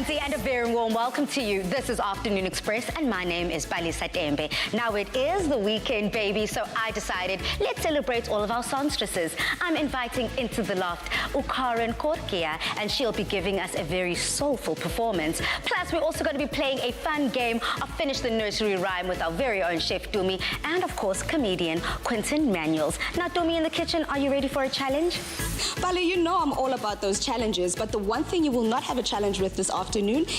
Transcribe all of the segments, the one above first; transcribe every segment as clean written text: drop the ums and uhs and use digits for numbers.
Fancy and a very warm welcome to you. This is Afternoon Express and my name is Balisa Tembe. Now it is the weekend, baby, so I decided let's celebrate all of our songstresses. I'm inviting into the loft Karin Kortje and she'll be giving us a very soulful performance. Plus, we're also going to be playing a fun game of Finish the Nursery Rhyme with our very own Chef Dumi and, of course, comedian Quinton Manuels. Now, Dumi in the kitchen, are you ready for a challenge? Bali, you know I'm all about those challenges, but the one thing you will not have a challenge with this afternoon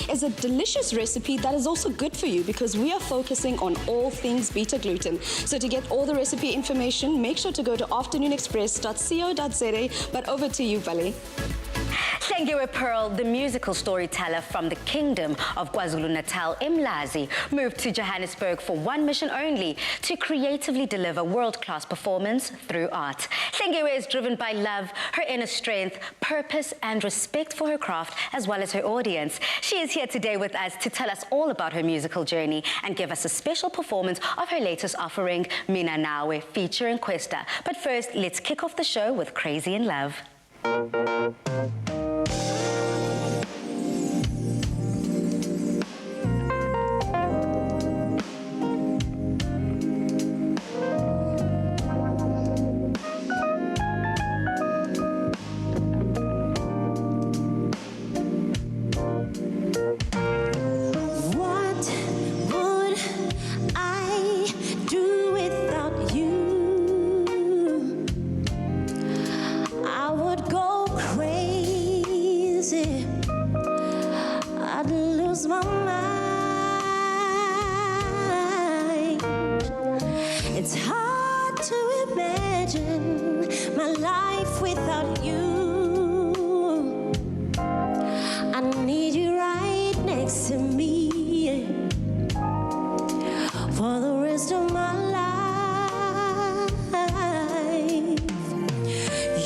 is a delicious recipe that is also good for you because we are focusing on all things beta gluten. So to get all the recipe information, make sure to go to afternoonexpress.co.za. But over to you, Bali. Hlengiwe Pearl, the musical storyteller from the Kingdom of KwaZulu-Natal, Mlazi, moved to Johannesburg for one mission only, to creatively deliver world-class performance through art. Hlengiwe is driven by love, her inner strength, purpose and respect for her craft, as well as her audience. She is here today with us to tell us all about her musical journey and give us a special performance of her latest offering, Mina Nawe, featuring Kwesta. But first, let's kick off the show with Crazy in Love. It's hard to imagine my life without you. I need you right next to me for the rest of my life.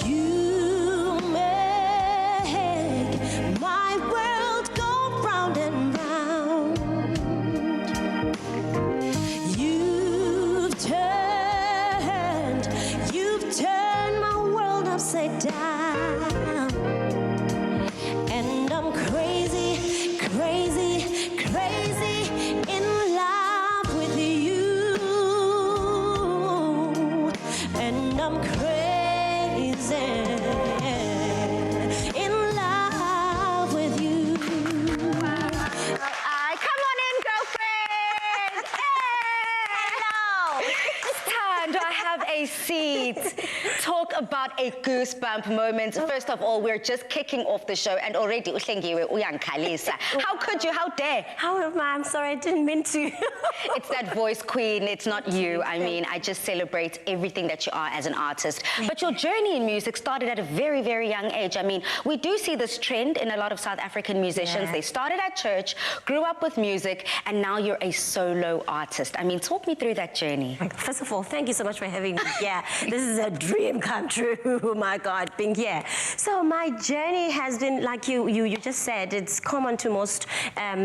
You make my world go round and round. Turn my world upside down, and I'm crazy, crazy, crazy in love with you, and I'm crazy in love with you. Come on in, girlfriend. Hey. Hello. Stand, I have a seat. Talk about a goosebump moment. First of all, we're just kicking off the show and already Hlengiwe uyangikhalisa. How could you? How dare? How am I? I'm sorry, I didn't mean to. It's that voice queen, it's not you. I mean, I just celebrate everything that you are as an artist. But your journey in music started at a very, very young age. I mean, we do see this trend in a lot of South African musicians. Yeah. They started at church, grew up with music, and now you're a solo artist. I mean, talk me through that journey. First of all, thank you so much for having me. Yeah, this is a dream come true. Oh my God, being here. So my journey has been, like you just said, it's common to most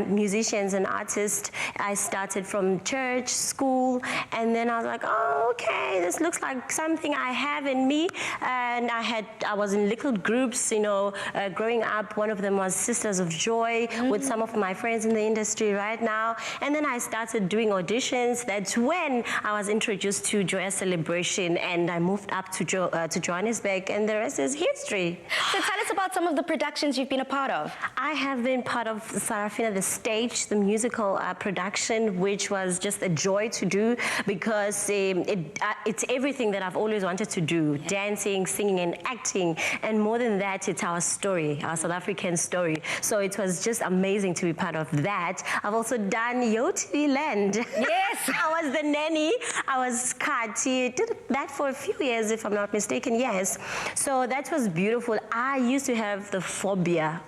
musicians and artists. I started from church, school, and then I was like, oh, okay, this looks like something I have in me. And I was in little groups, you know, growing up. One of them was Sisters of Joy with some of my friends in the industry right now. And then I started doing auditions. That's when I was introduced to Joyous Celebration, and I moved up to Johannesburg, and the rest is history. So tell us about some of the productions you've been a part of. I have been part of Sarafina, the stage, the musical production, which was just a joy to do because it's everything that I've always wanted to do. Yeah. Dancing, singing and acting, and more than that, it's our story, our South African story. So it was just amazing to be part of that. I've also done YoTV Land. Yes! I was the nanny, I was Kati, did that for a few years if I'm not mistaken, yes. So that was beautiful. I used to have the phobia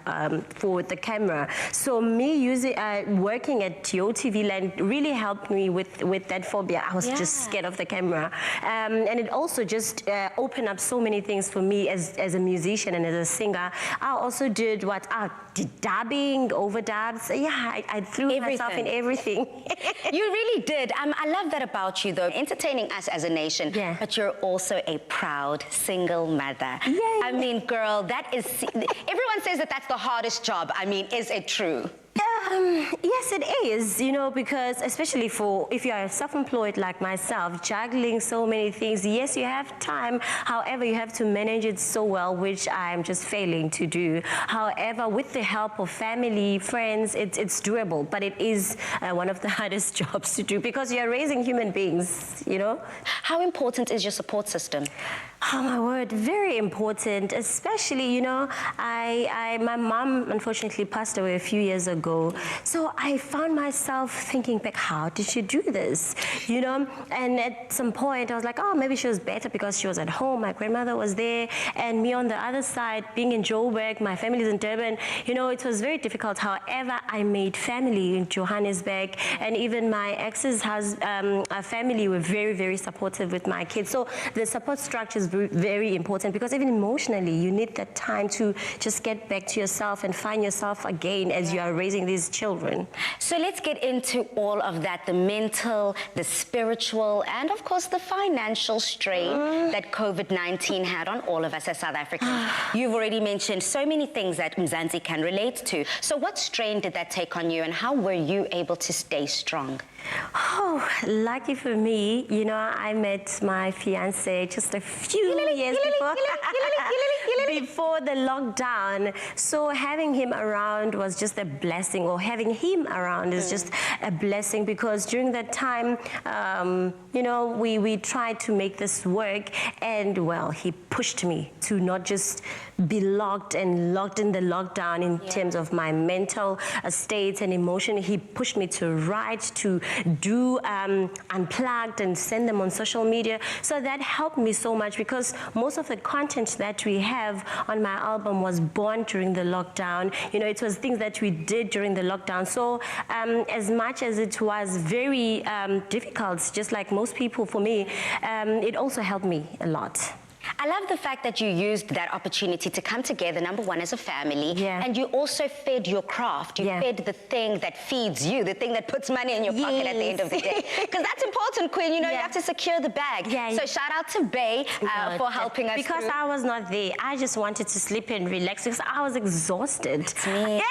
for the camera. So me working at YoTV Land really helped me with that phobia. I was just scared of the camera. And it also just opened up so many things for me as a musician and as a singer. I also did did dubbing, overdubs. Yeah, I threw myself in everything. You really did. I love that about you, though, entertaining us as a nation. Yeah. But you're also a proud single mother. Yay. I mean, girl, that is... Everyone says that that's the hardest job. I mean, is it true? Yes, it is, you know, because especially if you are self-employed like myself, juggling so many things, yes, you have time. However, you have to manage it so well, which I'm just failing to do. However, with the help of family, friends, it's doable, but it is one of the hardest jobs to do because you're raising human beings, you know. How important is your support system? Oh my word, very important, especially, you know, my mom unfortunately passed away a few years ago. So I found myself thinking back, how did she do this? You know, and at some point I was like, oh, maybe she was better because she was at home. My grandmother was there and me on the other side, being in Joburg, my family's in Durban. You know, it was very difficult. However, I made family in Johannesburg and even my ex's family were very, very supportive with my kids. So the support structure is very important because even emotionally, you need that time to just get back to yourself and find yourself again as you are raising these children. So let's get into all of that, the mental, the spiritual, and of course the financial strain that COVID-19 had on all of us as South Africans. You've already mentioned so many things that Mzansi can relate to. So what strain did that take on you and how were you able to stay strong? Oh, lucky for me, you know, I met my fiancé just a few years before the lockdown. So having him around was just a blessing, or having him around is just a blessing because during that time, you know, we tried to make this work and, well, he pushed me to not just be locked in the lockdown in terms of my mental state and emotion. He pushed me to write, to do unplugged and send them on social media. So that helped me so much because most of the content that we have on my album was born during the lockdown. You know, it was things that we did during the lockdown. So as much as it was very difficult, just like most people for me, it also helped me a lot. I love the fact that you used that opportunity to come together, number one, as a family, and you also fed your craft. You fed the thing that feeds you, the thing that puts money in your pocket at the end of the day. Because that's important, Queen. You know, you have to secure the bag. So shout out to Bay for helping us because I was not there. I just wanted to sleep and relax because I was exhausted. It's me.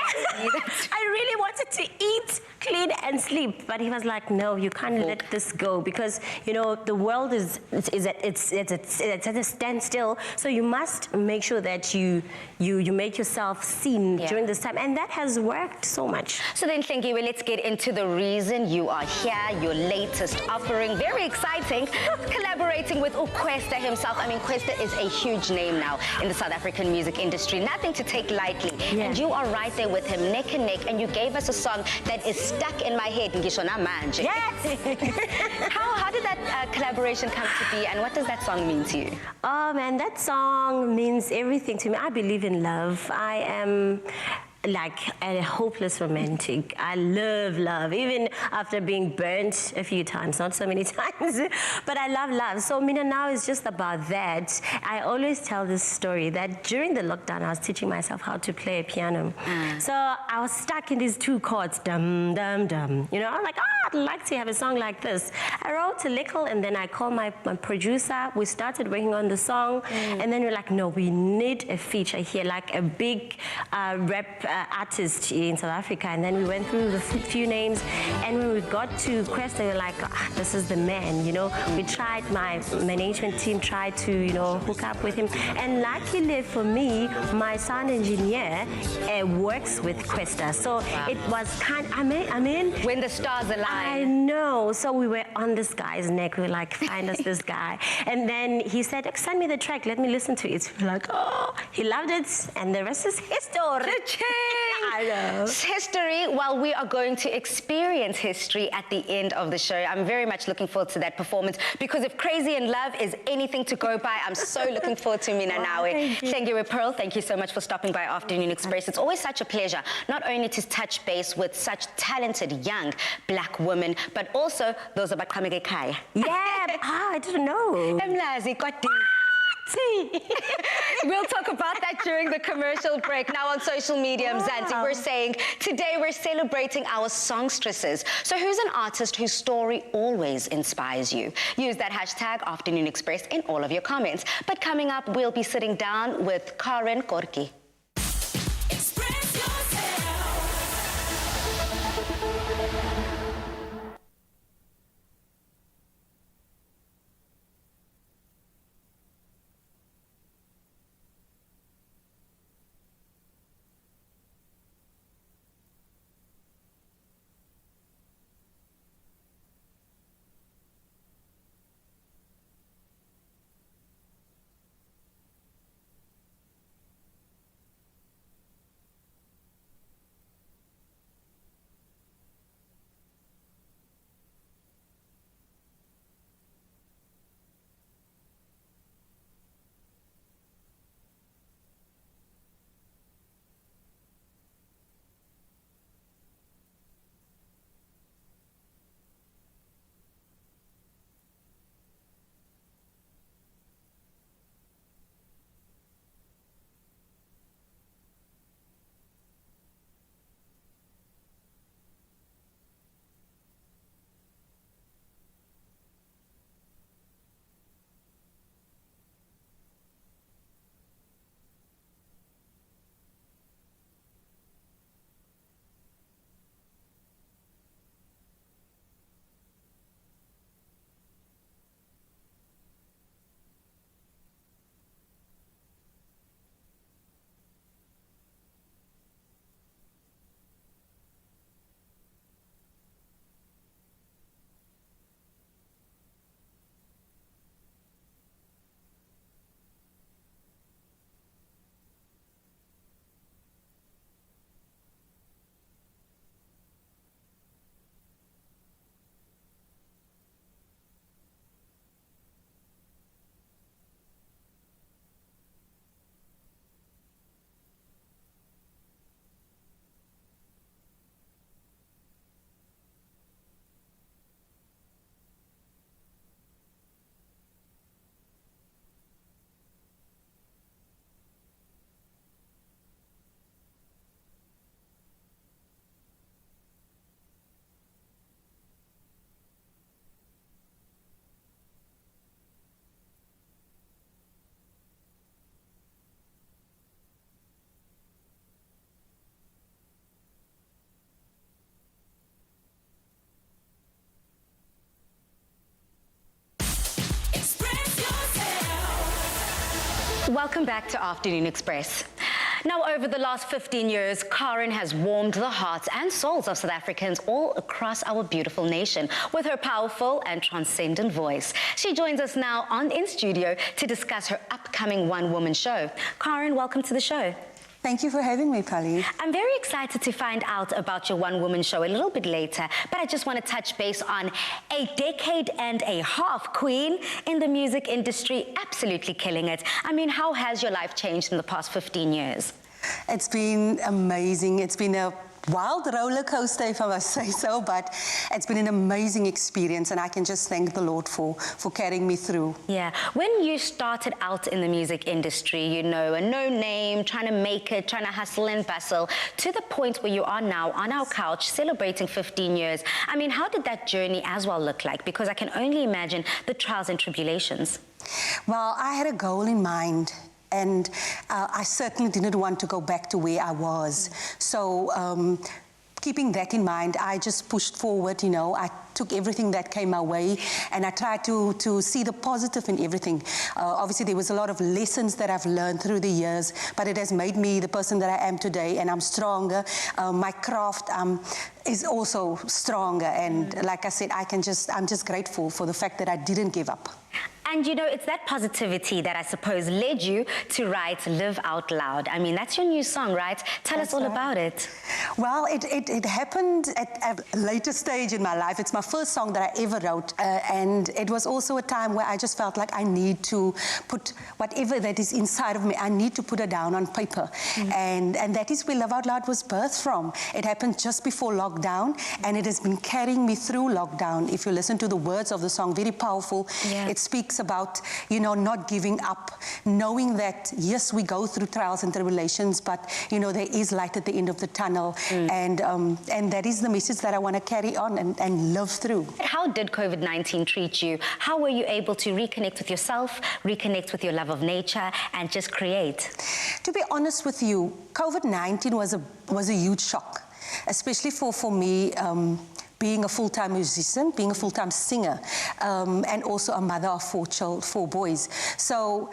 I really wanted to eat, clean, and sleep. But he was like, no, you can't let this go because, you know, the world is at a standstill. So you must make sure that you make yourself seen during this time. And that has worked so much. So then, Hlengiwe, let's get into the reason you are here, your latest offering. Very exciting. Collaborating with Kwesta himself. I mean, Kwesta is a huge name now in the South African music industry. Nothing to take lightly. And you are right there with him, neck and neck. And you gave us a song that is stuck in my head. Yes! How did that collaboration come to be? And what does that song mean to you? Oh man, that song means everything to me. I believe in love. I am like a hopeless romantic. I love love, even after being burnt a few times, not so many times, but I love love. So Mina Nawe is just about that. I always tell this story that during the lockdown, I was teaching myself how to play a piano. So I was stuck in these two chords, dum, dum, dum. You know, I'm like, oh, I'd like to have a song like this. I wrote a little and then I called my producer. We started working on the song and then we're like, no, we need a feature here, like a big rap artist in South Africa. And then we went through the few names and when we got to Kwesta, we were like, this is the man, you know. We tried, my management team tried to, you know, hook up with him. And luckily for me, my sound engineer works with Kwesta. So it was kind of, I mean, when the stars align. I know. So we were on this guy's neck. We were like, find us this guy. And then he said, send me the track. Let me listen to it. We're like, oh, he loved it. And the rest is history. I know. history, well, we are going to experience history at the end of the show. I'm very much looking forward to that performance because if Crazy in Love is anything to go by, I'm so looking forward to Mina Nawe. Hlengiwe Pearl, thank you so much for stopping by Afternoon Express. It's always such a pleasure, not only to touch base with such talented young black women, but also those about coming ekhaya. Yeah, I didn't know. Emlazi, Koti. We'll talk about that during the commercial break. Now on social media, Mzansi, we're saying today we're celebrating our songstresses. So who's an artist whose story always inspires you? Use that hashtag Afternoon Express in all of your comments. But coming up, we'll be sitting down with Karin Kortje. Welcome back to Afternoon Express. Now, over the last 15 years, Karin has warmed the hearts and souls of South Africans all across our beautiful nation with her powerful and transcendent voice. She joins us now in studio to discuss her upcoming one-woman show. Karin, welcome to the show. Thank you for having me, Polly. I'm very excited to find out about your one-woman show a little bit later, but I just want to touch base on a decade and a half queen in the music industry, absolutely killing it. I mean, how has your life changed in the past 15 years? It's been amazing. It's been a wild roller coaster, if I must say so, but it's been an amazing experience, and I can just thank the Lord for carrying me through. Yeah. When you started out in the music industry, you know, a no name, trying to make it, trying to hustle and bustle, to the point where you are now on our couch celebrating 15 years. I mean, how did that journey as well look like? Because I can only imagine the trials and tribulations. Well, I had a goal in mind. And I certainly didn't want to go back to where I was. So keeping that in mind, I just pushed forward, you know. I took everything that came my way, and I tried to see the positive in everything. Obviously, there was a lot of lessons that I've learned through the years, but it has made me the person that I am today, and I'm stronger. My craft is also stronger, and like I said, I'm just grateful for the fact that I didn't give up. And you know, it's that positivity that I suppose led you to write Live Out Loud. I mean, that's your new song, right? Tell us all about it. Well, it happened at a later stage in my life. It's my first song that I ever wrote. And it was also a time where I just felt like I need to put whatever that is inside of me, I need to put it down on paper. And that is where Live Out Loud was birthed from. It happened just before lockdown, and it has been carrying me through lockdown. If you listen to the words of the song, very powerful. Yeah. It speaks about, you know, not giving up, knowing that, yes, we go through trials and tribulations, but, you know, there is light at the end of the tunnel. And that is the message that I want to carry on and live through. How did COVID-19 treat you? How were you able to reconnect with yourself, reconnect with your love of nature, and just create? To be honest with you, COVID-19 was a huge shock, especially for me, being a full-time musician, being a full-time singer, and also a mother of four boys. So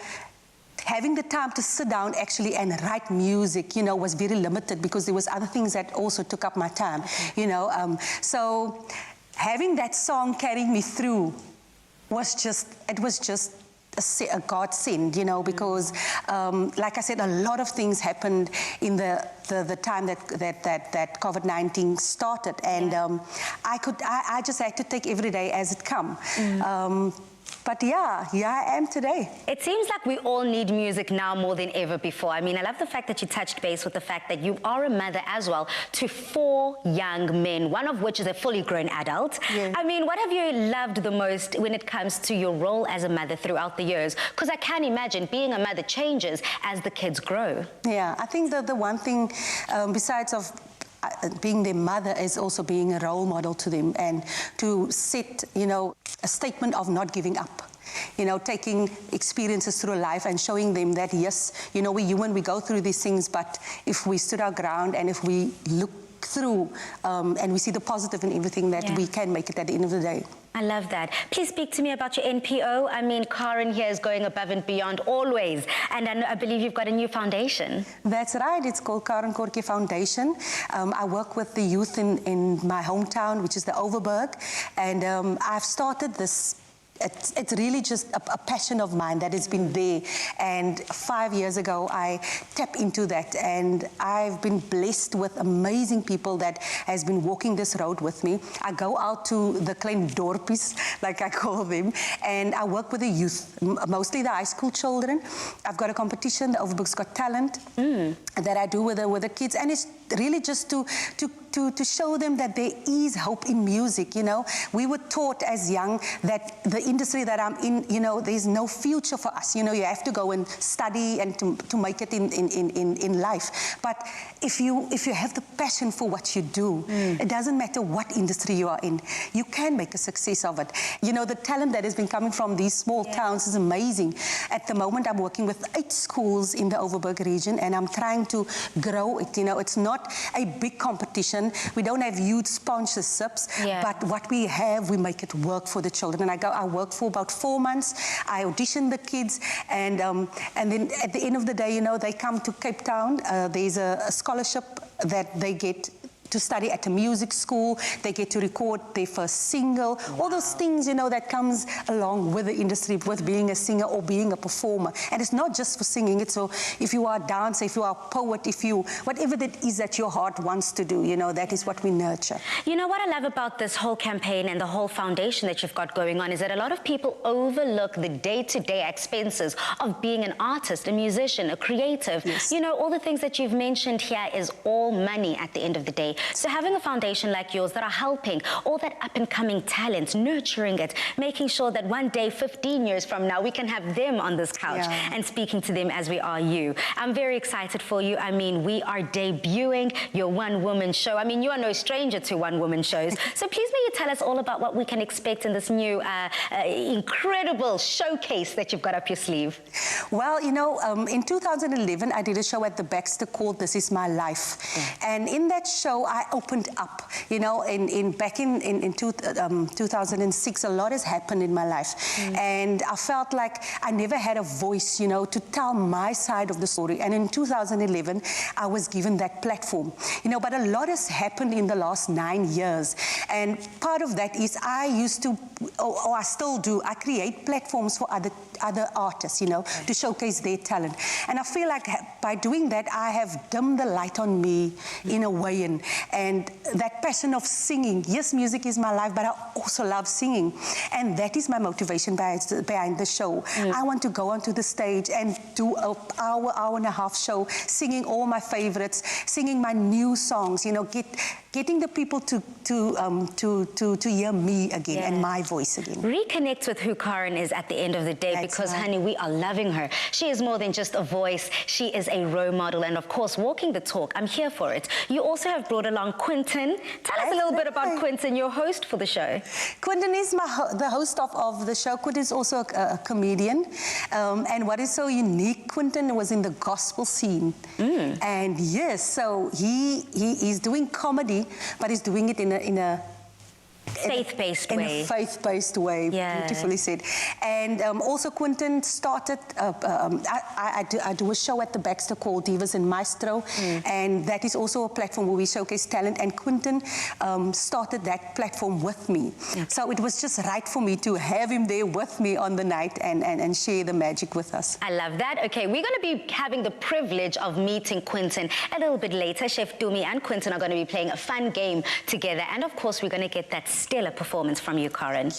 having the time to sit down actually and write music, you know, was very limited because there was other things that also took up my time, you know. So having that song carrying me through was just a godsend, you know, because like I said, a lot of things happened in the time that COVID-19 started, and I just had to take every day as it come. But yeah, here I am today. It seems like we all need music now more than ever before. I mean, I love the fact that you touched base with the fact that you are a mother as well to 4 young men, one of which is a fully grown adult. Yeah. I mean, what have you loved the most when it comes to your role as a mother throughout the years? Because I can imagine being a mother changes as the kids grow. Yeah, I think that the one thing, besides of being their mother, is also being a role model to them, and to set, you know, a statement of not giving up. You know, taking experiences through life and showing them that, yes, you know, we're human, we go through these things, but if we stood our ground and if we look through and we see the positive in everything, that we can make it at the end of the day. I love that. Please speak to me about your NPO. I mean, Karin here is going above and beyond always. And I believe you've got a new foundation. That's right. It's called Karin Kortje Foundation. I work with the youth in my hometown, which is the Overberg. And I've started this. It's really just a passion of mine that has been there. And 5 years ago, I tapped into that. And I've been blessed with amazing people that has been walking this road with me. I go out to the klein dorpies, like I call them, and I work with the youth, mostly the high school children. I've got a competition, the Overberg's Got Talent, that I do with the kids. And it's really just to show them that there is hope in music, you know. We were taught as young that the industry that I'm in, you know, there's no future for us. You know, you have to go and study and to make it in life. But if you have the passion for what you do, it doesn't matter what industry you are in, you can make a success of it. You know, the talent that has been coming from these small towns is amazing. At the moment, I'm working with 8 schools in the Overberg region, and I'm trying to grow it. You know, it's not a big competition. We don't have huge sponsorships, but what we have, we make it work for the children. And I work for about 4 months. I audition the kids, and then at the end of the day, you know, they come to Cape Town. There's a scholarship that they get to study at a music school. They get to record their first single. All those things, you know, that comes along with the industry, with being a singer or being a performer. And it's not just for singing. It's so if you are a dancer, if you are a poet, if you, whatever that is that your heart wants to do, you know, that is what we nurture. You know what I love about this whole campaign and the whole foundation that you've got going on is that a lot of people overlook the day-to-day expenses of being an artist, a musician, a creative. Yes. You know, all the things that you've mentioned here is all money at the end of the day. So having a foundation like yours that are helping all that up-and-coming talent, nurturing it, making sure that one day, 15 years from now, we can have them on this couch and speaking to them as we are you. I'm very excited for you. I mean, we are debuting your one-woman show. I mean, you are no stranger to one-woman shows. So please may you tell us all about what we can expect in this new incredible showcase that you've got up your sleeve. Well, you know, in 2011, I did a show at the Baxter called This Is My Life. And in that show, I opened up, you know, back in 2006, a lot has happened in my life. And I felt like I never had a voice, you know, to tell my side of the story. And in 2011, I was given that platform, you know, but a lot has happened in the last 9 years. And part of that is I used to or I still do, I create platforms for other artists, you know, to showcase their talent. And I feel like by doing that, I have dimmed the light on me in a way, and that passion of singing. Yes, music is my life, but I also love singing. And that is my motivation behind the show. I want to go onto the stage and do an hour and a half show, singing all my favorites, singing my new songs, you know, getting the people to hear me again and my voice again. Reconnect with who Karin is at the end of the day. That's because, right. honey, we are loving her. She is more than just a voice. She is a role model and, of course, walking the talk. I'm here for it. You also have brought along Quinton. Tell us a little bit about Quinton, your host for the show. Quinton is the host of the show. Quinton is also a comedian. And what is so unique, Quinton was in the gospel scene. And yes, so he is doing comedy, but he's doing it in a faith-based way. In a faith-based way, beautifully said. And also Quinton started, I do a show at the Baxter called Divas and Maestro, and that is also a platform where we showcase talent, and Quinton started that platform with me. So it was just right for me to have him there with me on the night and share the magic with us. I love that. Okay, we're going to be having the privilege of meeting Quinton a little bit later. Chef Dumi and Quinton are going to be playing a fun game together, and of course we're going to get that stellar performance from you, Karin.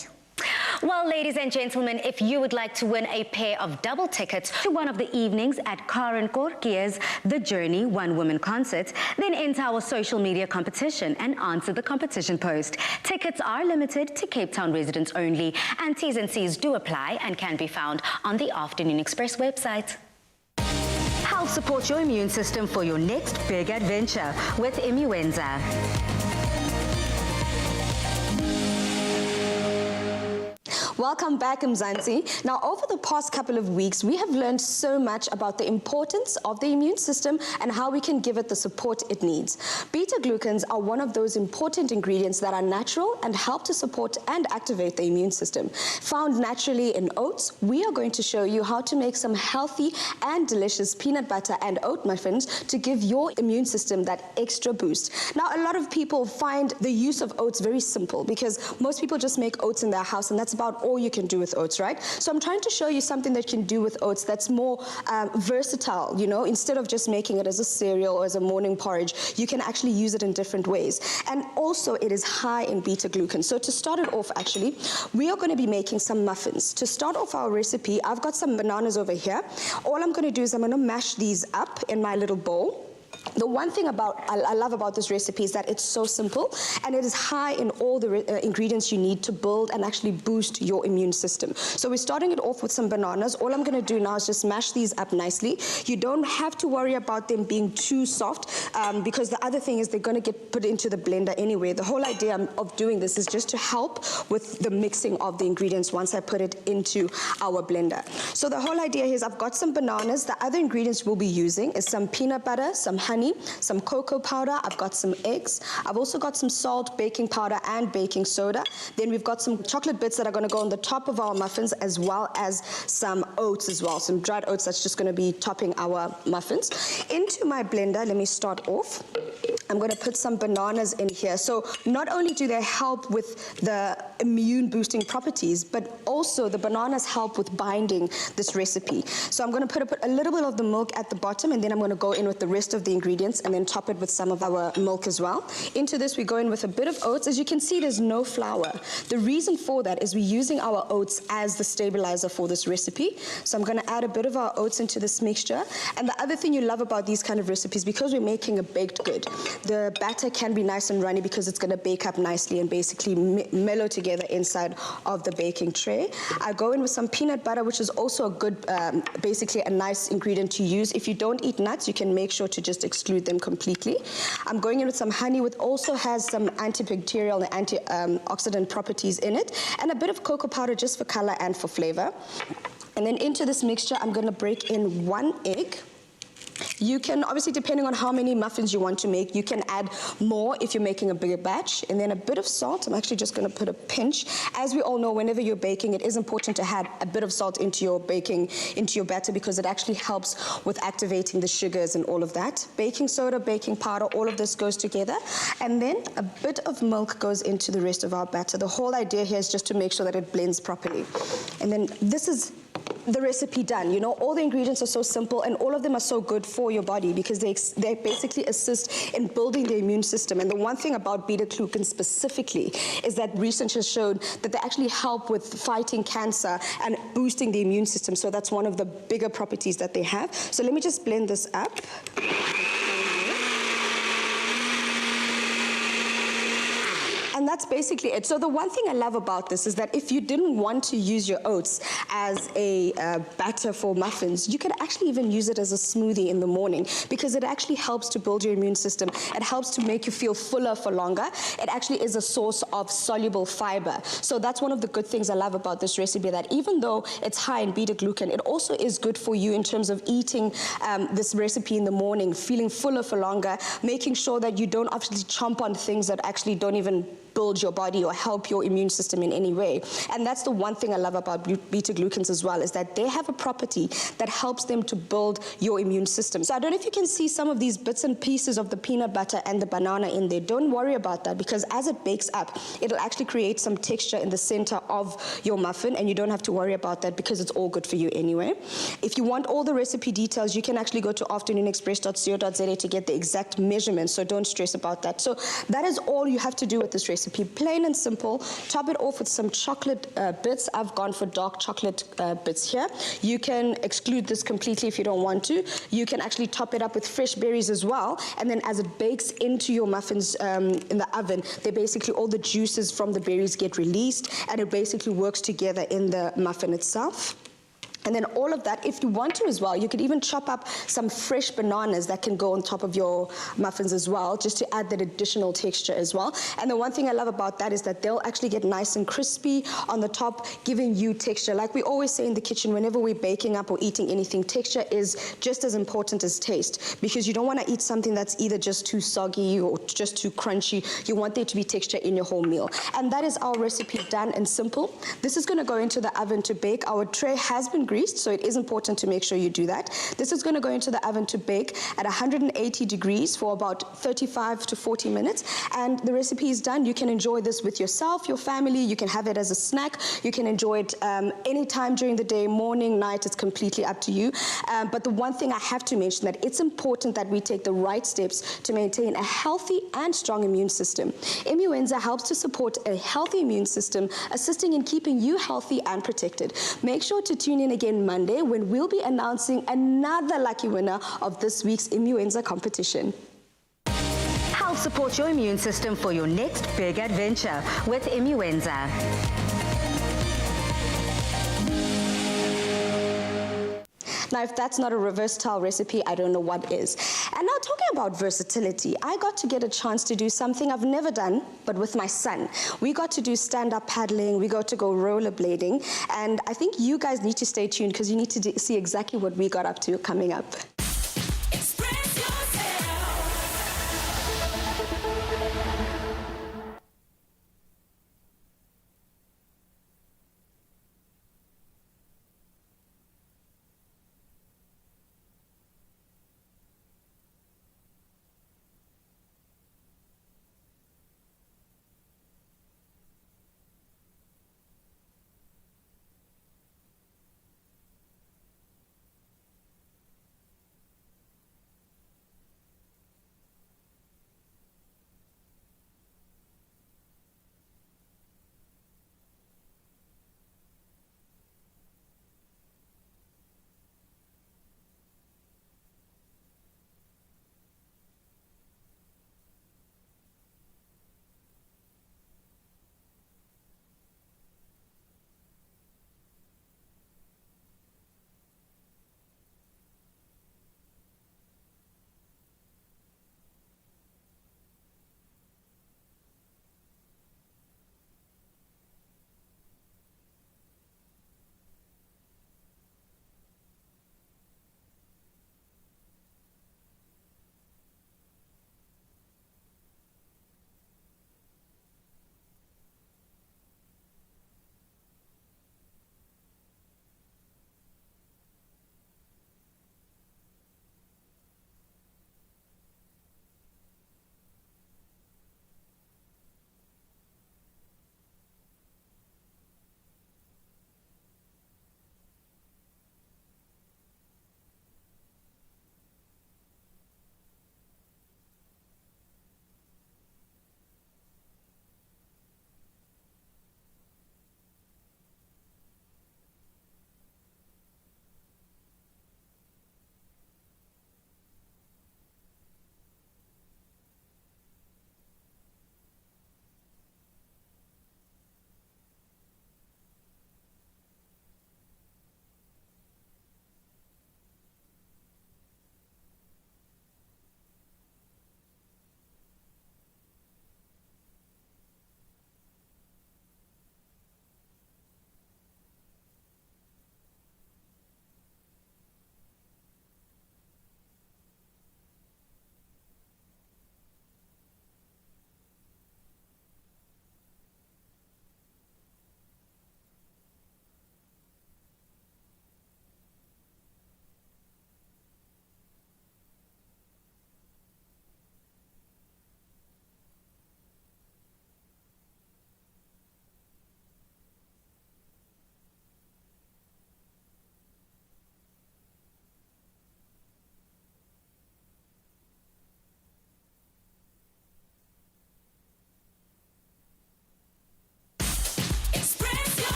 Well, ladies and gentlemen, if you would like to win a pair of double tickets to one of the evenings at Karin Kortje's The Journey One Woman Concert, then enter our social media competition and answer the competition post. Tickets are limited to Cape Town residents only, and T's and C's do apply and can be found on the Afternoon Express website. Help support your immune system for your next big adventure with Immuenza. Welcome back, Mzansi. Now, over the past couple of weeks, we have learned so much about the importance of the immune system and how we can give it the support it needs. Beta-glucans are one of those important ingredients that are natural and help to support and activate the immune system. Found naturally in oats, we are going to show you how to make some healthy and delicious peanut butter and oat muffins to give your immune system that extra boost. Now, a lot of people find the use of oats very simple because most people just make oats in their house, and that's about all you can do with oats, right? So I'm trying to show you something that you can do with oats that's more versatile, you know, instead of just making it as a cereal or as a morning porridge, you can actually use it in different ways. And also it is high in beta-glucan. So to start it off, actually, we are going to be making some muffins. To start off our recipe, I've got some bananas over here. All I'm going to do is I'm going to mash these up in my little bowl. The one thing I love about this recipe is that it's so simple and it is high in all the ingredients you need to build and actually boost your immune system. So we're starting it off with some bananas. All I'm going to do now is just mash these up nicely. You don't have to worry about them being too soft because the other thing is they're going to get put into the blender anyway. The whole idea of doing this is just to help with the mixing of the ingredients once I put it into our blender. So the whole idea is I've got some bananas. The other ingredients we'll be using is some peanut butter, some honey, some cocoa powder. I've got some eggs. I've also got some salt, baking powder, and baking soda. Then we've got some chocolate bits that are going to go on the top of our muffins, as well as some oats as well, some dried oats that's just going to be topping our muffins. Into my blender, let me start off. I'm going to put some bananas in here. So not only do they help with the immune boosting properties, but also the bananas help with binding this recipe. So I'm going to put a little bit of the milk at the bottom, and then I'm going to go in with the rest of the ingredients and then top it with some of our milk as well. Into this, we go in with a bit of oats. As you can see, there's no flour. The reason for that is we're using our oats as the stabilizer for this recipe. So I'm going to add a bit of our oats into this mixture. And the other thing you love about these kind of recipes, because we're making a baked good, the batter can be nice and runny because it's going to bake up nicely and basically mellow together inside of the baking tray. I go in with some peanut butter, which is also a good, basically a nice ingredient to use. If you don't eat nuts, you can make sure to just exclude them completely. I'm going in with some honey, which also has some antibacterial and antioxidant properties in it, and a bit of cocoa powder just for color and for flavor. And then into this mixture, I'm going to break in 1 egg. You can, obviously, depending on how many muffins you want to make, you can add more if you're making a bigger batch. And then a bit of salt. I'm actually just going to put a pinch. As we all know, whenever you're baking, it is important to add a bit of salt into your batter, because it actually helps with activating the sugars and all of that. Baking soda, baking powder, all of this goes together. And then a bit of milk goes into the rest of our batter. The whole idea here is just to make sure that it blends properly. And then this is the recipe done. You know, all the ingredients are so simple, and all of them are so good for your body, because they basically assist in building the immune system. And the one thing about beta-glucan specifically is that research has shown that they actually help with fighting cancer and boosting the immune system. So that's one of the bigger properties that they have. So let me just blend this up. And that's basically it. So the one thing I love about this is that if you didn't want to use your oats as a batter for muffins, you could actually even use it as a smoothie in the morning, because it actually helps to build your immune system. It helps to make you feel fuller for longer. It actually is a source of soluble fiber. So that's one of the good things I love about this recipe, that even though it's high in beta-glucan, it also is good for you in terms of eating this recipe in the morning, feeling fuller for longer, making sure that you don't obviously chomp on things that actually don't even build your body or help your immune system in any way. And that's the one thing I love about beta-glucans as well, is that they have a property that helps them to build your immune system. So I don't know if you can see some of these bits and pieces of the peanut butter and the banana in there. Don't worry about that, because as it bakes up, it'll actually create some texture in the center of your muffin, and you don't have to worry about that, because it's all good for you anyway. If you want all the recipe details, you can actually go to afternoonexpress.co.za to get the exact measurements, so don't stress about that. So that is all you have to do with this recipe. Plain and simple. Top it off with some chocolate bits. I've gone for dark chocolate bits here. You can exclude this completely if you don't want to. You can actually top it up with fresh berries as well, and then as it bakes into your muffins in the oven, they basically, all the juices from the berries get released, and it basically works together in the muffin itself. And then all of that, if you want to as well, you could even chop up some fresh bananas that can go on top of your muffins as well, just to add that additional texture as well. And the one thing I love about that is that they'll actually get nice and crispy on the top, giving you texture. Like we always say in the kitchen, whenever we're baking up or eating anything, texture is just as important as taste, because you don't want to eat something that's either just too soggy or just too crunchy. You want there to be texture in your whole meal. And that is our recipe done and simple. This is going to go into the oven to bake. Our tray has been greased, so it is important to make sure you do that. This is going to go into the oven to bake at 180 degrees for about 35 to 40 minutes, and the recipe is done. You can enjoy this with yourself, your family. You can have it as a snack. You can enjoy it anytime during the day, morning, night. It's completely up to you. But the one thing I have to mention, that it's important that we take the right steps to maintain a healthy and strong immune system. Immuenza helps to support a healthy immune system, assisting in keeping you healthy and protected. Make sure to tune in again Monday, when we'll be announcing another lucky winner of this week's Immuenza competition. Help support your immune system for your next big adventure with Immuenza. Now, if that's not a versatile recipe, I don't know what is. And now, talking about versatility, I got to get a chance to do something I've never done, but with my son. We got to do stand-up paddling, we got to go rollerblading, and I think you guys need to stay tuned, because you need to see exactly what we got up to coming up.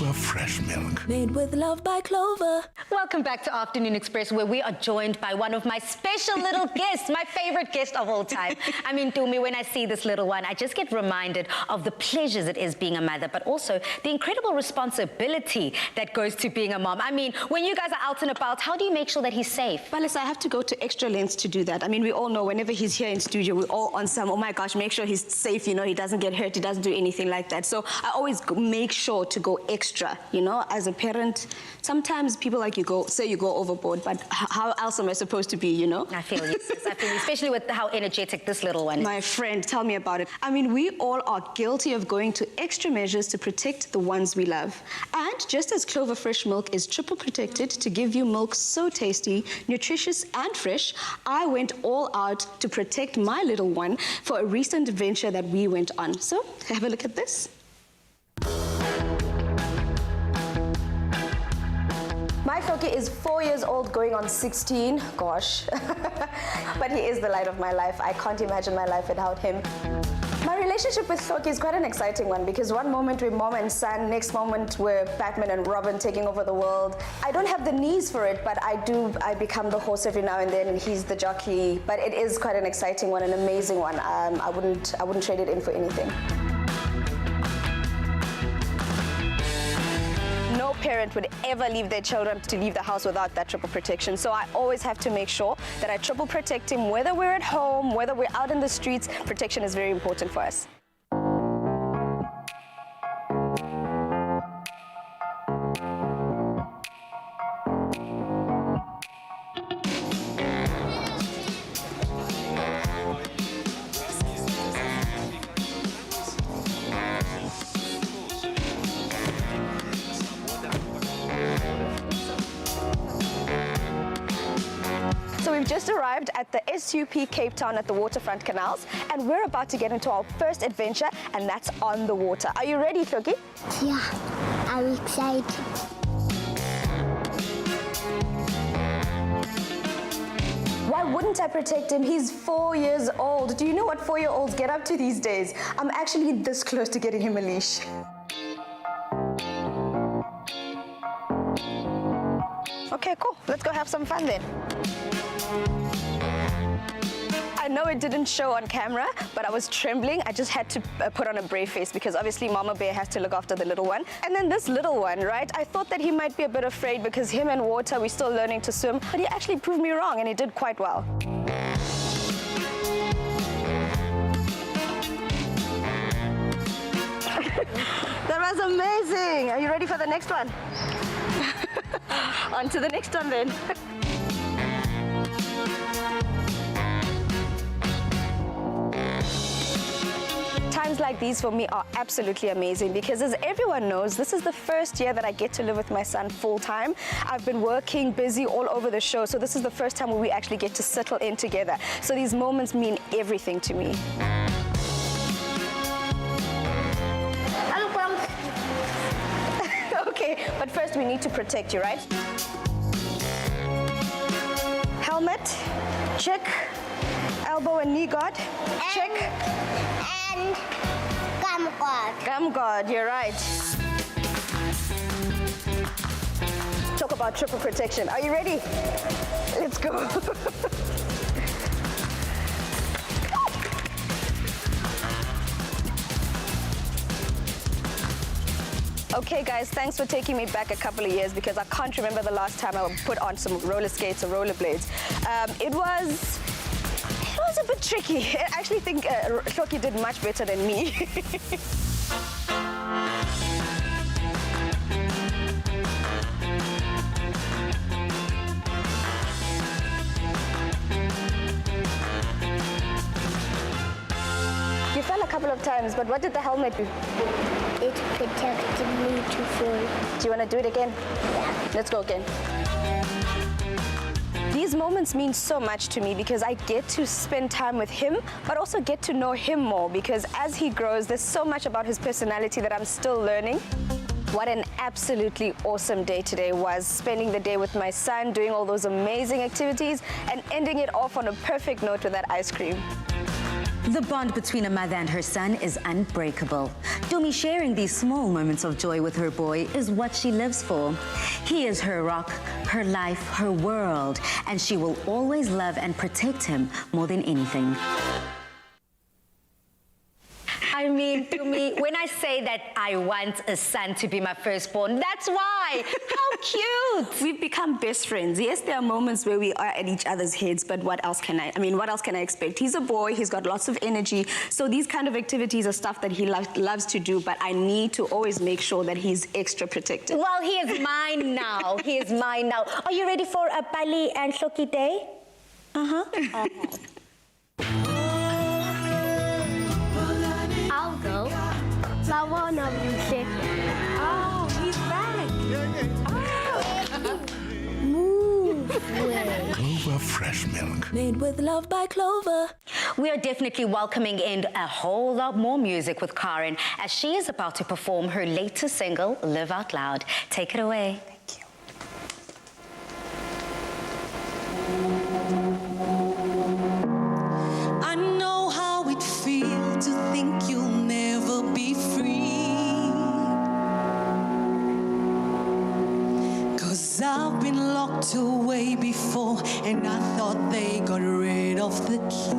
Clover fresh milk. Made with love by Clover. Welcome back to Afternoon Express, where we are joined by one of my special little guests, my favorite guest of all time. I mean, Tumi, when I see this little one, I just get reminded of the pleasures it is being a mother, but also the incredible responsibility that goes to being a mom. I mean, when you guys are out and about, how do you make sure that he's safe? Well, listen, I have to go to extra lengths to do that. I mean, we all know whenever he's here in studio, we're all on some, oh my gosh, make sure he's safe, you know, he doesn't get hurt, he doesn't do anything like that. So I always make sure to go extra, you know, as a parent. Sometimes people like you go overboard, but how else am I supposed to be, you know? I feel you, sis. I feel you, especially with how energetic this little one is. My friend, tell me about it. I mean, we all are guilty of going to extra measures to protect the ones we love. And just as Clover Fresh Milk is triple protected to give you milk so tasty, nutritious and fresh, I went all out to protect my little one for a recent adventure that we went on. So have a look at this. My Floki is 4 years old, going on 16. Gosh. But he is the light of my life. I can't imagine my life without him. My relationship with Floki is quite an exciting one because one moment we're mom and son, next moment we're Batman and Robin taking over the world. I don't have the knees for it, but I become the horse every now and then, and he's the jockey. But it is quite an exciting one, an amazing one. I wouldn't trade it in for anything. No parent would ever leave their children to leave the house without that triple protection. So I always have to make sure that I triple protect him, whether we're at home, whether we're out in the streets. Protection is very important for us. So we've just arrived at the SUP Cape Town at the waterfront canals, and we're about to get into our first adventure, and that's on the water. Are you ready, Floki? Yeah, I'm excited. Why wouldn't I protect him? He's 4 years old. Do you know what 4-year-olds get up to these days? I'm actually this close to getting him a leash. Okay, cool. Let's go have some fun then. I know it didn't show on camera, but I was trembling. I just had to put on a brave face because obviously Mama Bear has to look after the little one. And then this little one, right? I thought that he might be a bit afraid because him and water, we're still learning to swim, but he actually proved me wrong and he did quite well. That was amazing. Are you ready for the next one? On to the next one then. Times like these for me are absolutely amazing because, as everyone knows, this is the first year that I get to live with my son full-time. I've been working, busy all over the show, so this is the first time where we actually get to settle in together. So these moments mean everything to me. Okay, but first we need to protect you, right? Helmet, check. Elbow and knee guard, check. And gum guard. Gum guard, you're right. Talk about triple protection. Are you ready? Let's go. Okay guys, thanks for taking me back a couple of years because I can't remember the last time I put on some roller skates or rollerblades. It was a bit tricky. I actually think Shoki did much better than me. You fell a couple of times, but what did the helmet do? It protected me to fall. Do you want to do it again? Yeah. Let's go again. These moments mean so much to me because I get to spend time with him, but also get to know him more because as he grows, there's so much about his personality that I'm still learning. What an absolutely awesome day today was, spending the day with my son, doing all those amazing activities, and ending it off on a perfect note with that ice cream. The bond between a mother and her son is unbreakable. Dumi sharing these small moments of joy with her boy is what she lives for. He is her rock, her life, her world, and she will always love and protect him more than anything. I mean, Dumi, when I say that I want a son to be my firstborn, that's why. How cute. We've become best friends. Yes, there are moments where we are at each other's heads, but what else can I expect? He's a boy, he's got lots of energy, so these kind of activities are stuff that he loves to do, but I need to always make sure that he's extra protected. Well, he is mine now. He is mine now. Are you ready for a Pali and Shoki day? I'll go. Lawana music. Oh, he's back. Move way. Clover fresh milk. Made with love by Clover. We are definitely welcoming in a whole lot more music with Karin as she is about to perform her latest single, Live Out Loud. Take it away. Thank you. I know how it feels to think you'll never be free. 'Cause I've been locked away before and I thought they got rid of the key.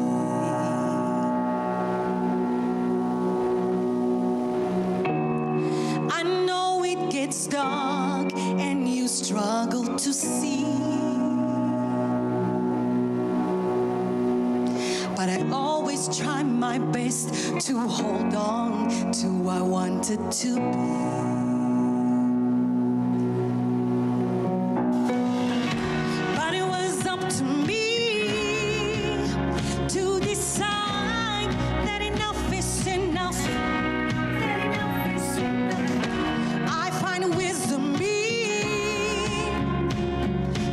I know it gets dark and you struggle to see. But I always try my best to hold on to who I wanted to be. But it was up to me to decide that enough is enough. I find wisdom in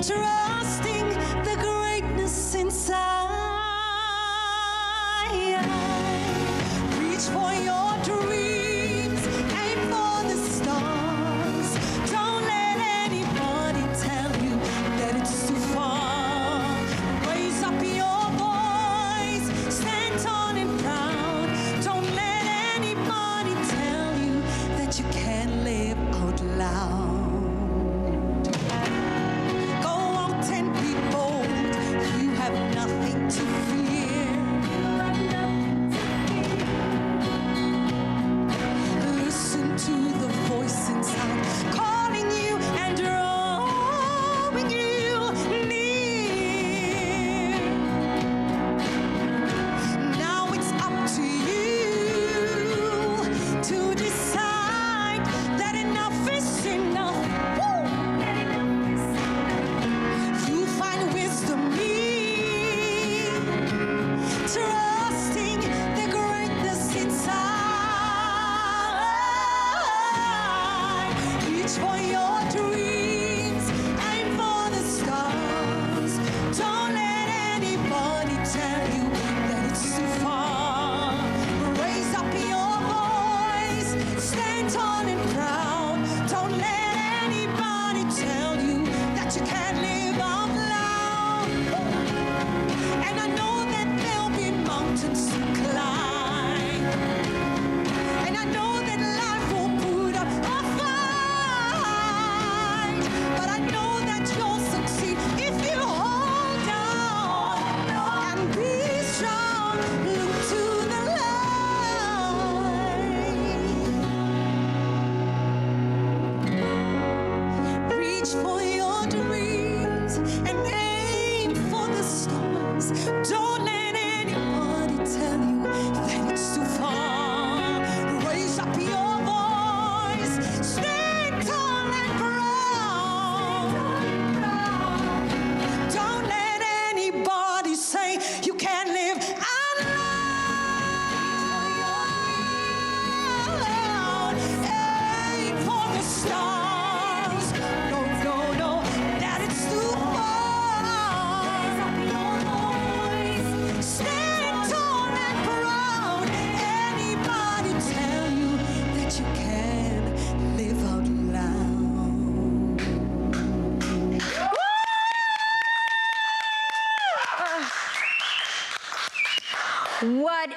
trusting the greatness inside. Reach for your dreams, aim for the stars.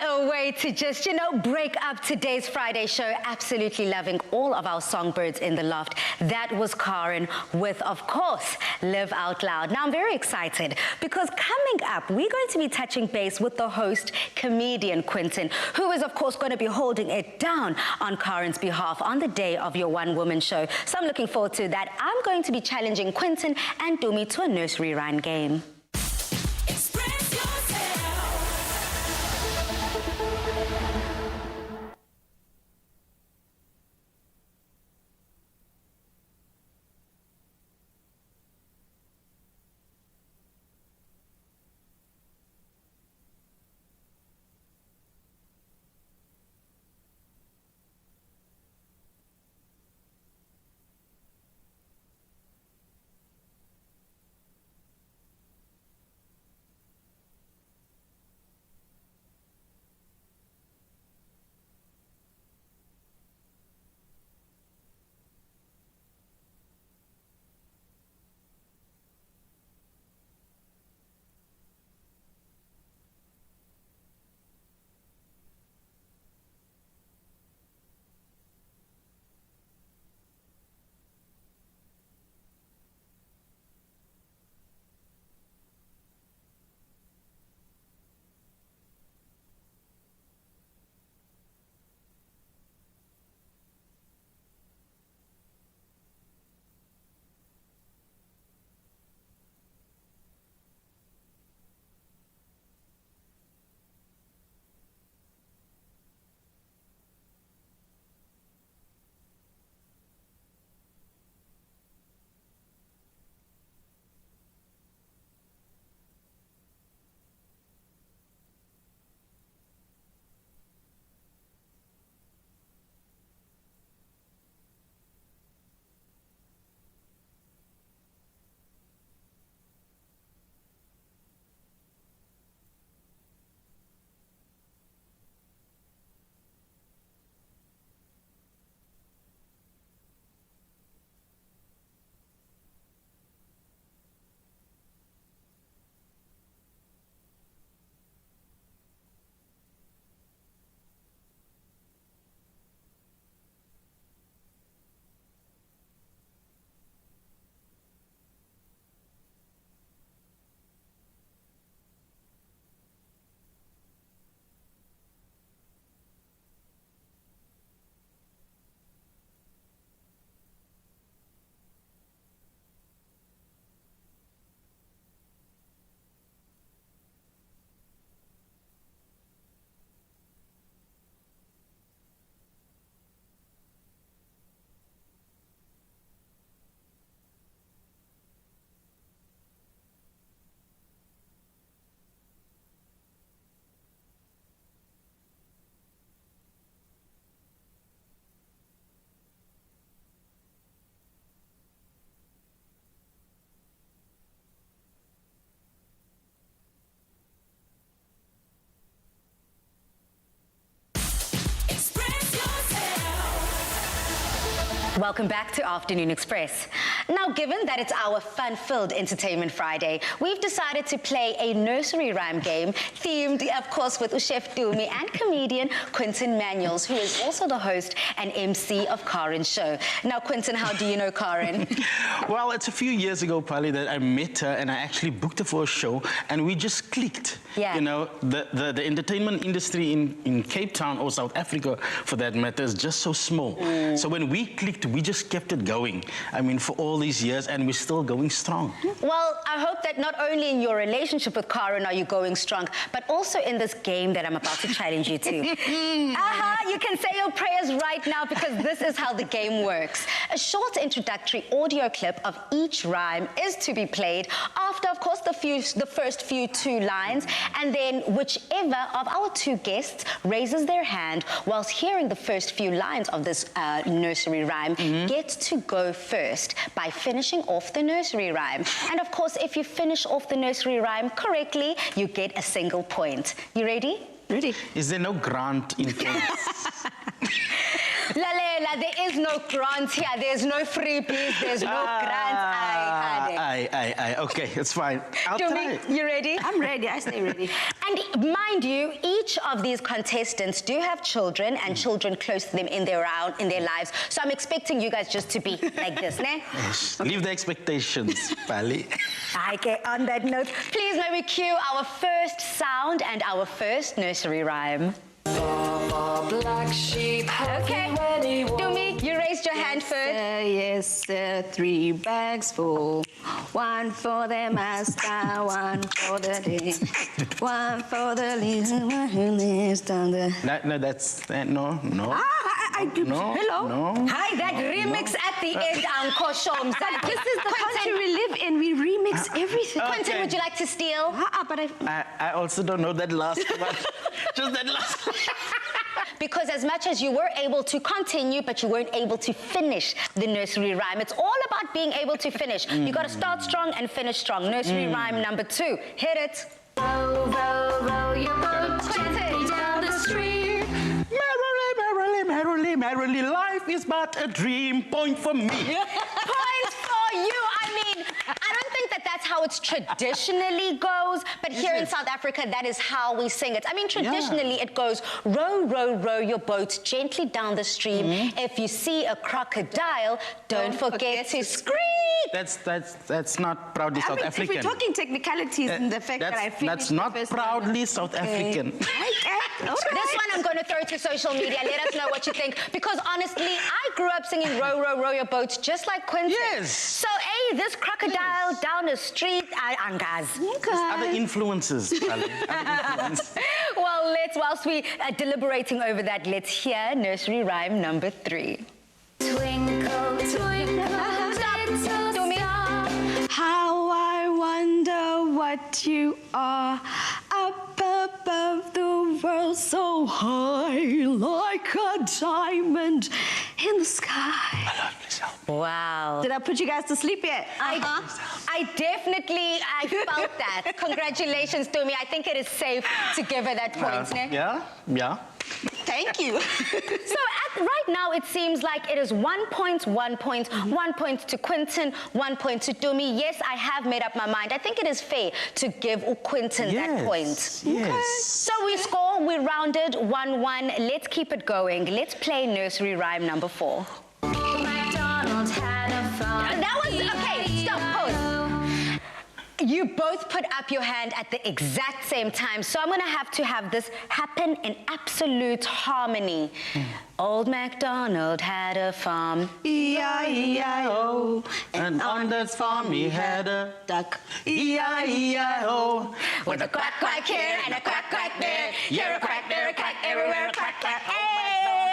a way to just, break up today's Friday show. Absolutely loving all of our songbirds in the loft. That was Karin with, of course, Live Out Loud. Now, I'm very excited because coming up, we're going to be touching base with the host, comedian Quinton, who is, of course, going to be holding it down on Karin's behalf on the day of your one-woman show. So I'm looking forward to that. I'm going to be challenging Quinton and Dumi to a nursery rhyme game. Welcome back to Afternoon Express. Now, given that it's our fun-filled Entertainment Friday, we've decided to play a nursery rhyme game themed, of course, with Chef Dumi and comedian Quinton Manuels, who is also the host and MC of Karin's show. Now, Quinton, how do you know Karin? Well, it's a few years ago, probably, that I met her and I actually booked her for a show and we just clicked. Yeah. You know, the entertainment industry in Cape Town or South Africa, for that matter, is just so small. So when we clicked, we just kept it going. I mean, for all these years, and we're still going strong. Well, I hope that not only in your relationship with Karin are you going strong, but also in this game that I'm about to challenge you to. You can say your prayers right now because this is how the game works. A short introductory audio clip of each rhyme is to be played after, of course, the first few two lines, and then whichever of our two guests raises their hand whilst hearing the first few lines of this nursery rhyme gets to go first by finishing off the nursery rhyme. And of course, if you finish off the nursery rhyme correctly, you get a single point. You ready? Ready. Is there no grant in place? Lalela, there is no grant here. There's no freebies. There's no grant. Okay, it's fine. I'll try. You ready? I'm ready. I stay ready. And mind mind you, each of these contestants do have children and children close to them in their lives. So I'm expecting you guys just to be like this, ne? Yes. Leave the expectations, Pally. Okay, on that note, please may we cue our first sound and our first nursery rhyme. Black sheep. Okay, Dumi, you raised your hand first. Yes, sir. 3 bags full. 1 for the master, 1 for the day, 1 for the little one who lives down the... No, that's... no. I do. No, Hello? no. Hi, that remix at the end, Uncle Shom. This is the country we live in. We remix everything. Quinton, Okay. would you like to steal? But I also don't know that last one. Just that last one. Because as much as you were able to continue, but you weren't able to finish the nursery rhyme. It's all about being able to finish. You got to start strong and finish strong. Nursery rhyme number 2. Hit it. Row, row, row your boat gently down the stream. Merrily, merrily, merrily, merrily, life is but a dream. Point for me. Points for you. I mean, I don't think that that's how it's traditionally goes, but here in South Africa, that is how we sing it. I mean, traditionally it goes, row, row, row your boat gently down the stream. If you see a crocodile, don't forget to scream. That's not proudly South African. if we're talking technicalities and the fact that I finished That's not the first proudly South African. This one I'm going to throw to social media. Let us know what you think. Because honestly, I grew up singing row, row, row your boat just like Quinton. Yes. So, hey, this crocodile down the street, Angaz. Other influences, Pally. Other influences. Well, whilst we are deliberating over that, let's hear nursery rhyme number 3. Twinkle, twinkle, Stop. little Do me. star. How I wonder what you are up above the world so high, like a diamond in the sky. Wow. Did I put you guys to sleep yet? I felt that. Congratulations, Dumi. I think it is safe to give her that point, ne? Yeah. Thank you. So right now, it seems like it is 1 point, 1 point, 1 point to Quinton, 1 point to Dumi. Yes, I have made up my mind. I think it is fair to give Quinton that point. Yes. So we rounded 1-1. Let's keep it going. Let's play nursery rhyme number 4. MacDonald had a farm. That was, okay, stop, pause. You both put up your hand at the exact same time, so I'm going to have this happen in absolute harmony. Old MacDonald had a farm. E-I-E-I-O. And on that farm he had a duck. E-I-E-I-O. With a quack, quack here and a quack, quack there. Here a quack, there a quack, everywhere a quack, quack. Hey!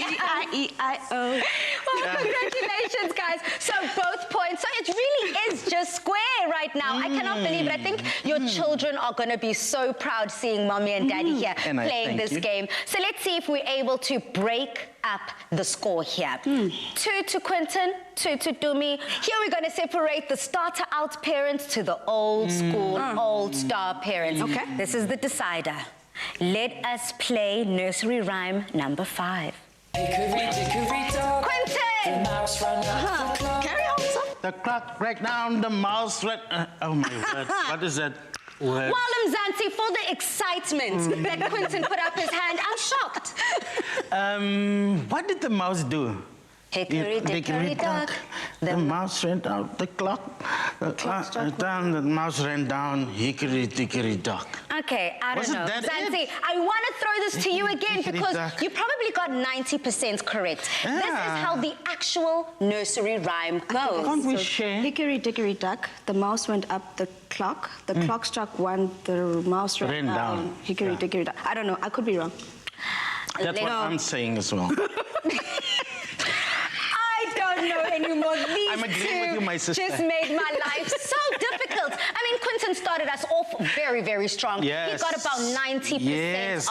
E-I-E-I-O. Well, congratulations, guys. So both points. So it really is just square right now. I cannot believe it. I think your children are going to be so proud seeing mommy and daddy here And I playing thank this you. game. So let's see if we're able to break up the score here. 2 to Quinton, 2 to Dumi. Here we're going to separate the starter out parents to the old school, old star parents. Okay. This is the decider. Let us play nursery rhyme number 5. Hickory dickory dock. Quinton! The mouse ran up the clock. Carry on, son. The clock break down, the mouse ran... oh my word, what is that word? Well, Mzansi, for the excitement that Quinton put up his hand, I'm shocked. What did the mouse do? Hickory dickory dock. The mouse ran out the clock. The clock struck down, the mouse ran down, hickory dickory dock. Okay, I don't Wasn't know. that Zanzi, it? I want to throw this to you again Hickory because dock. you probably got 90% correct. This is Yeah. how the actual nursery rhyme goes. Can't we share? Hickory dickory duck, the mouse went up the clock. The clock struck 1, the mouse ran down. Hickory Yeah. dickory duck. I don't know, I could be wrong. That's what No. I'm saying as well. I don't know anymore. These I'm agreeing two with you, my sister. just made my life so difficult. I mean, Quinton started us off very, very strong. Yes. He got about 90% Yes.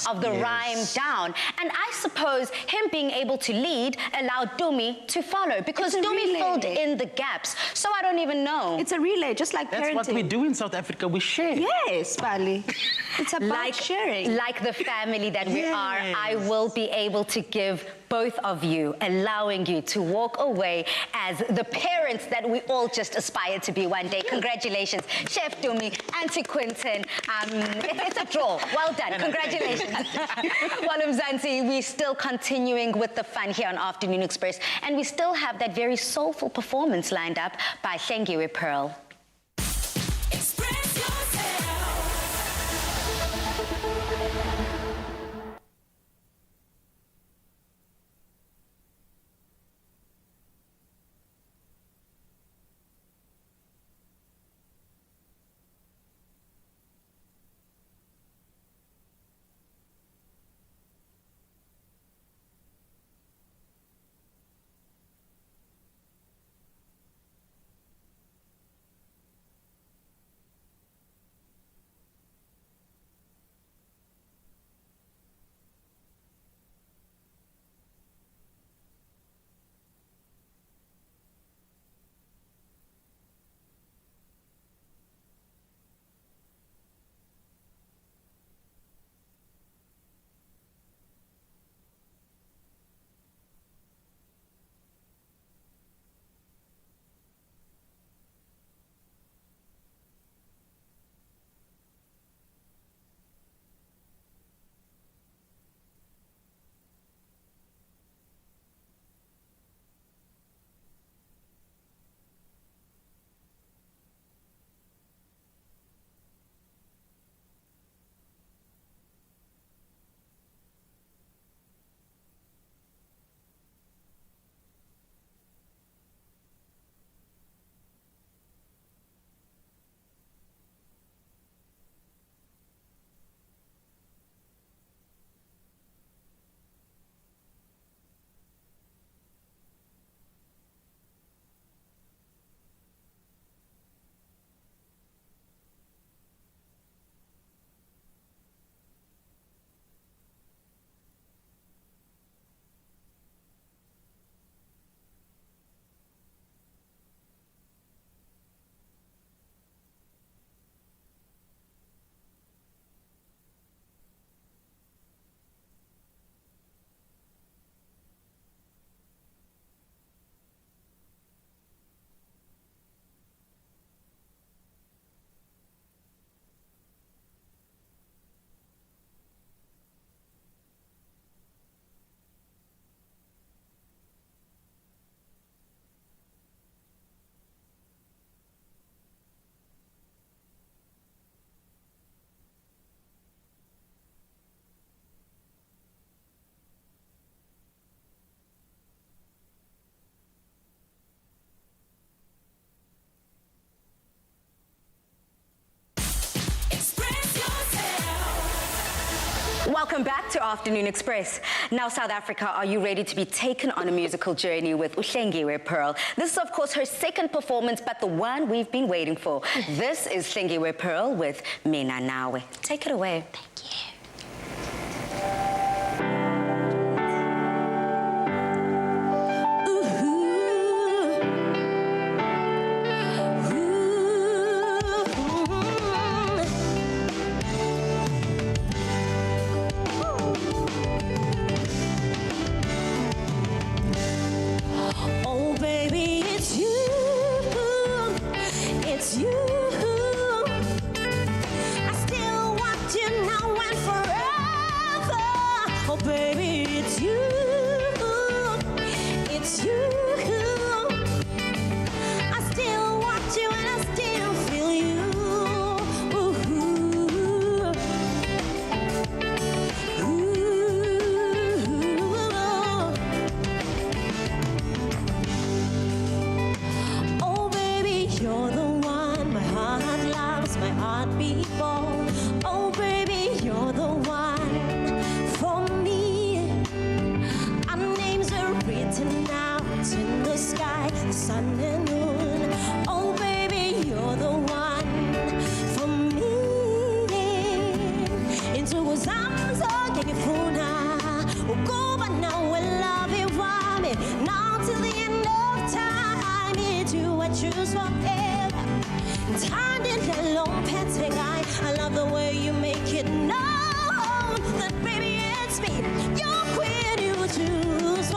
of the Yes. rhyme down. And I suppose him being able to lead allowed Dumi to follow because It's a Dumi relay. filled in the gaps. So I don't even know. It's a relay, just like That's parenting. what we do in South Africa, we share. Yes, Bali. It's about sharing. Like the family that we are, Yes. I will be able to give both of you, allowing you to walk away as the parents that we all just aspire to be one day. Congratulations, Chef Dumi, Auntie Quinton. It's a draw. Well done. Congratulations. Well, Mzansi, we're still continuing with the fun here on Afternoon Express, and we still have that very soulful performance lined up by Hlengiwe Pearl. Welcome back to Afternoon Express. Now, South Africa, are you ready to be taken on a musical journey with Hlengiwe Pearl? This is, of course, her second performance, but the one we've been waiting for. This is Hlengiwe Pearl with Mina Nawe. Take it away. Thank you. I love the way you make it known that baby it's me, your queen, you choose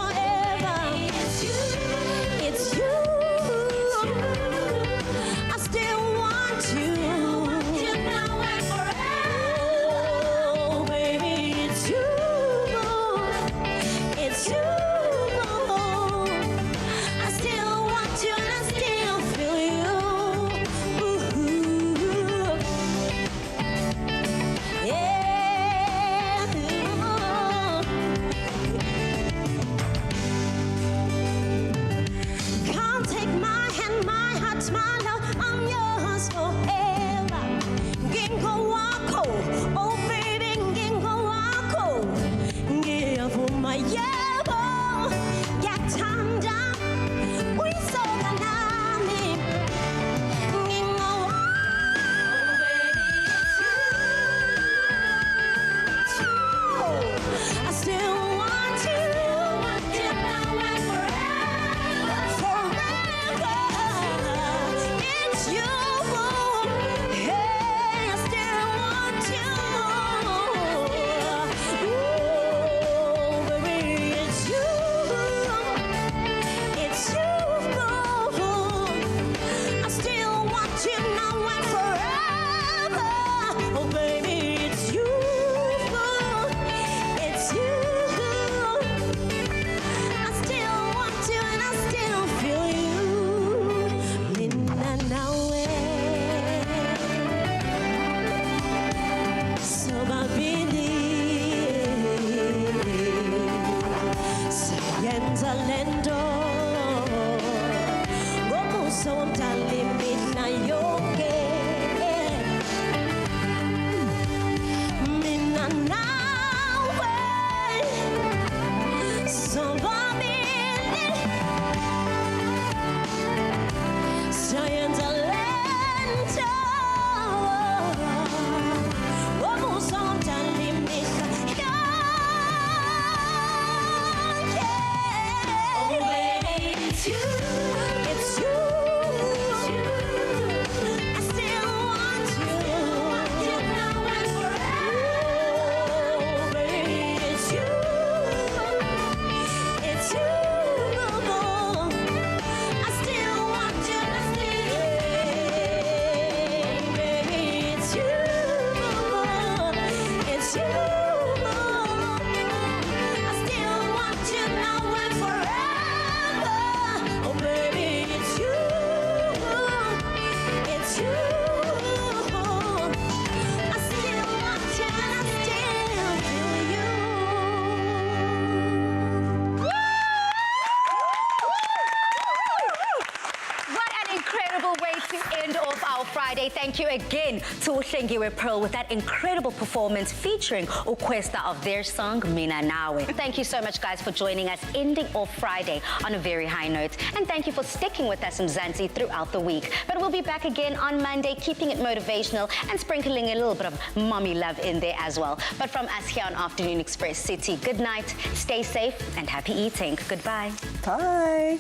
you again to Hlengiwe Pearl with that incredible performance featuring Kwesta of their song, Mina Nawe. Thank you so much, guys, for joining us, ending off Friday on a very high note. And thank you for sticking with us, Mzansi, throughout the week. But we'll be back again on Monday, keeping it motivational and sprinkling a little bit of mommy love in there as well. But from us here on Afternoon Express City, good night, stay safe, and happy eating. Goodbye. Bye.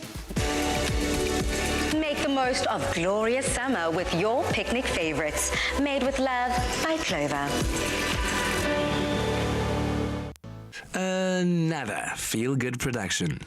Make the most of glorious summer with your picnic favorites. Made with love by Clover. Another feel-good production.